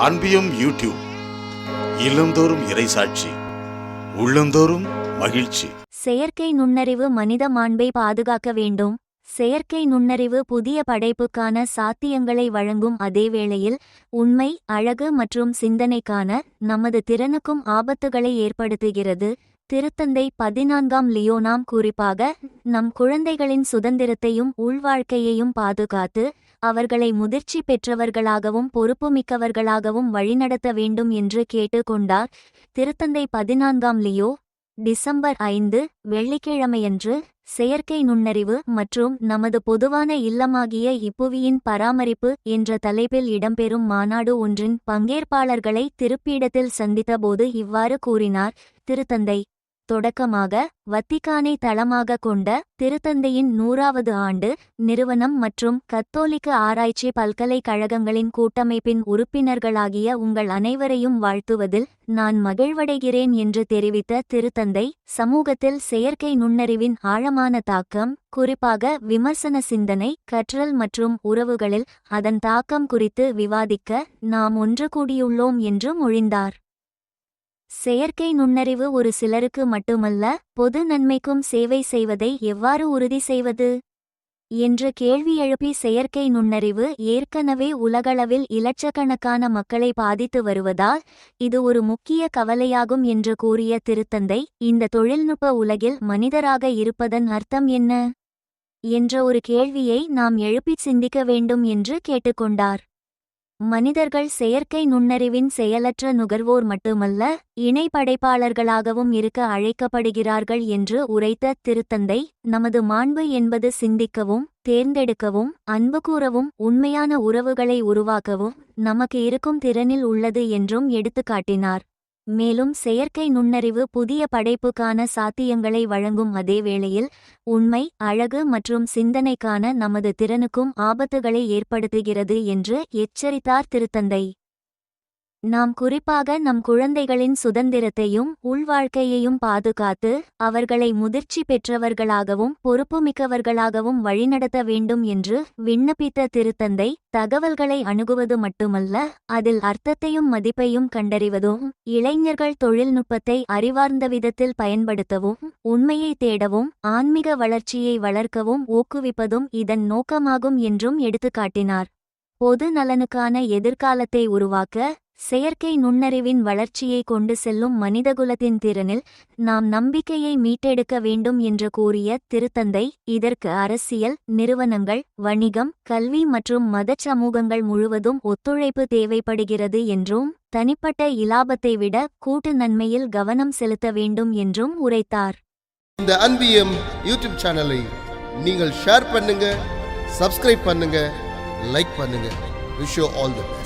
அன்பியும் YouTube இல்லந்தோறும் இறைசாட்சி, உள்ளந்தோறும் மகிழ்ச்சி. செயற்கை நுண்ணறிவு மனித மாண்பை பாதுகாக்க வேண்டும். செயற்கை நுண்ணறிவு புதிய படைப்புக்கான சாத்தியங்களை வழங்கும் அதே வேளையில் உண்மை, அழகு மற்றும் சிந்தனைக்கான நமது திறனுக்கும் ஆபத்துகளை ஏற்படுத்துகிறது. திருத்தந்தை 14ஆம் லியோனாம் குறிப்பாக நம் குழந்தைகளின் சுதந்திரத்தையும் உள்வாழ்க்கையையும் பாதுகாத்து அவர்களை முதிர்ச்சி பெற்றவர்களாகவும் பொறுப்புமிக்கவர்களாகவும் வழிநடத்த வேண்டும் என்று கேட்டுக்கொண்டார். திருத்தந்தை 14ஆம் லியோ டிசம்பர் 5 வெள்ளிக்கிழமையன்று செயற்கை நுண்ணறிவு மற்றும் நமது பொதுவான இல்லமாகிய இப்புவியின் பராமரிப்பு என்ற தலைப்பில் இடம்பெறும் மாநாடு ஒன்றின் பங்கேற்பாளர்களை திருப்பீடத்தில் சந்தித்தபோது இவ்வாறு கூறினார். திருத்தந்தை தொடக்கமாக வத்திக்கானை தளமாக கொண்ட திருத்தந்தையின் 100வது ஆண்டு நிறுவனம் மற்றும் கத்தோலிக்க ஆராய்ச்சி பல்கலைக்கழகங்களின் கூட்டமைப்பின் உறுப்பினர்களாகிய உங்கள் அனைவரையும் வாழ்த்துவதில் நான் மகிழ்வடைகிறேன் என்று தெரிவித்த திருத்தந்தை, சமூகத்தில் செயற்கை நுண்ணறிவின் ஆழமான தாக்கம், குறிப்பாக விமர்சன சிந்தனை, கற்றல் மற்றும் உறவுகளில் அதன் தாக்கம் குறித்து விவாதிக்க நாம் ஒன்று கூடியுள்ளோம் என்று மொழிந்தார். செயற்கை நுண்ணறிவு ஒரு சிலருக்கு மட்டுமல்ல, பொது நன்மைக்கும் சேவை செய்வதை எவ்வாறு உறுதி செய்வது என்ற கேள்வி எழுப்பி செயற்கை நுண்ணறிவு ஏற்கனவே உலகளவில் இலட்சக்கணக்கான மக்களை பாதித்து வருவதால் இது ஒரு முக்கிய கவலையாகும் என்று கூறிய திருத்தந்தை, இந்த தொழில்நுட்ப உலகில் மனிதராக இருப்பதன் அர்த்தம் என்ன என்ற ஒரு கேள்வியை நாம் எழுப்பிச் சிந்திக்க வேண்டும் என்று கேட்டுக்கொண்டார். மனிதர்கள் செயற்கை நுண்ணறிவின் செயலற்ற நுகர்வோர் மட்டுமல்ல, இணை படைப்பாளர்களாகவும் இருக்க அழைக்கப்படுகிறார்கள் என்று உரைத்த திருத்தந்தை, நமது மாண்பு என்பது சிந்திக்கவும், தேர்ந்தெடுக்கவும், அன்பு கூறவும், உண்மையான உறவுகளை உருவாக்கவும் நமக்கு இருக்கும் திறனில் உள்ளது என்றும் எடுத்துக்காட்டினார். மேலும் செயற்கை நுண்ணறிவு புதிய படைப்புக்கான சாத்தியங்களை வழங்கும் அதே வேளையில் உண்மை, அழகு மற்றும் சிந்தனைக்கான நமது திறனுக்கும் ஆபத்துகளை ஏற்படுத்துகிறது என்று எச்சரித்தார். திருத்தந்தை நாம் குறிப்பாக நம் குழந்தைகளின் சுதந்திரத்தையும் உள்வாழ்க்கையையும் பாதுகாத்து அவர்களை முதிர்ச்சி பெற்றவர்களாகவும் பொறுப்புமிக்கவர்களாகவும் வழிநடத்த வேண்டும் என்று விண்ணப்பித்த திருத்தந்தை, தகவல்களை அணுகுவது மட்டுமல்ல, அதில் அர்த்தத்தையும் மதிப்பையும் கண்டறிவதும், இளைஞர்கள் தொழில்நுட்பத்தை அறிவார்ந்த விதத்தில் பயன்படுத்தவும், உண்மையை தேடவும், ஆன்மீக வளர்ச்சியை வளர்க்கவும் ஊக்குவிப்பதும் இதன் நோக்கமாகும் என்றும் எடுத்துக்காட்டினார். பொது நலனுக்கான எதிர்காலத்தை உருவாக்க செயற்கை நுண்ணறிவின் வளர்ச்சியை கொண்டு செல்லும் மனிதகுலத்தின் திறனில் நாம் நம்பிக்கையை மீட்டெடுக்க வேண்டும் என்று கூறிய திருத்தந்தை, இதற்கு அரசியல், நிறுவனங்கள், வணிகம், கல்வி மற்றும் மத சமூகங்கள் முழுவதும் ஒத்துழைப்பு தேவைப்படுகிறது என்றும், தனிப்பட்ட இலாபத்தை விட கூட்டு நன்மையில் கவனம் செலுத்த வேண்டும் என்றும் உரைத்தார். இந்த அன்பியம் யூடியூப் சேனலை நீங்கள் ஷேர் பண்ணுங்க, சப்ஸ்கிரைப் பண்ணுங்க, லைக் பண்ணுங்க. Wish you all the best.